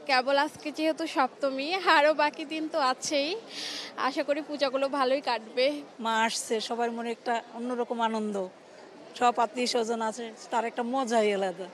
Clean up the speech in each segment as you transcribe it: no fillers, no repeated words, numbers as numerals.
কেবল আজকে যেহেতু সপ্তমী, আরও বাকি দিন তো আছেই। আশা করি পূজাগুলো ভালোই কাটবে। মা আসছে, সবার মনে একটা অন্যরকম আনন্দ। সব আত্মীয় স্বজন আছে, তার একটা মজাই আলাদা।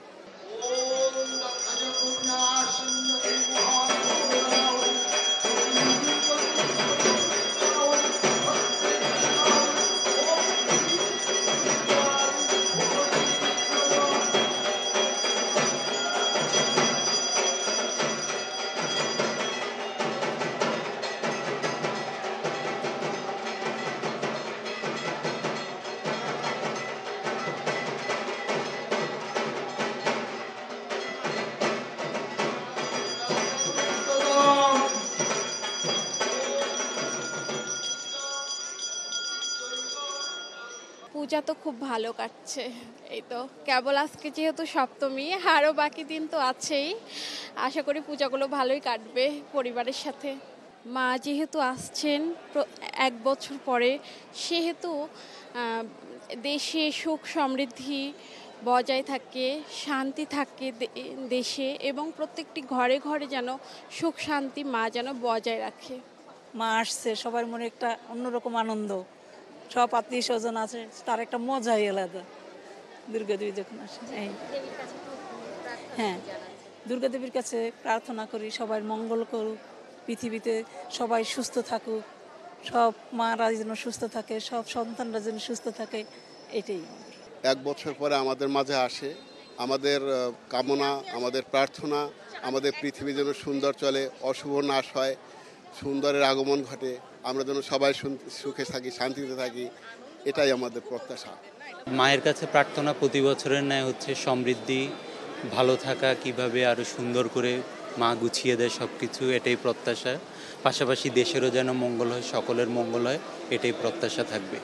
পূজা তো খুব ভালো কাটছে। এই তো কেবল আজকে যেহেতু সপ্তমী, আরও বাকি দিন তো আছেই। আশা করি পূজাগুলো ভালোই কাটবে পরিবারের সাথে। মা যেহেতু আসছেন 1 বছর পরে, সেহেতু দেশে সুখ সমৃদ্ধি বজায় থাকে, শান্তি থাকে দেশে, এবং প্রত্যেকটি ঘরে ঘরে যেন সুখ শান্তি মা যেন বজায় রাখে। মা আসছে, সবার মনে একটা অন্যরকম আনন্দ। সব আত্মীয় স্বজন আছে, তার একটা মজাই আলাদা। দুর্গা দেবী যখন আসে, হ্যাঁ, দুর্গা দেবীর কাছে প্রার্থনা করি সবাই মঙ্গল করুক, পৃথিবীতে সবাই সুস্থ থাকুক, সব মারা যেন সুস্থ থাকে, সব সন্তানরা যেন সুস্থ থাকে, এটাই। 1 বছর পরে আমাদের মাঝে আসে। আমাদের কামনা, আমাদের প্রার্থনা, আমাদের পৃথিবী যেন সুন্দর চলে, অশুভ নাশ হয়, সুন্দরের আগমন ঘটে, আমরা যেন সবাই সুখে থাকি, শান্তিতে থাকি, এটাই আমাদের প্রত্যাশা। মায়ের কাছে প্রার্থনা প্রতি বছরের ন্যায় হচ্ছে সমৃদ্ধি, ভালো থাকা, কিভাবে আরও সুন্দর করে মা গুছিয়ে দেয় সব কিছু, এটাই প্রত্যাশা। পাশাপাশি দেশেরও যেন মঙ্গল হয়, সকলের মঙ্গল হয়, এটাই প্রত্যাশা থাকবে।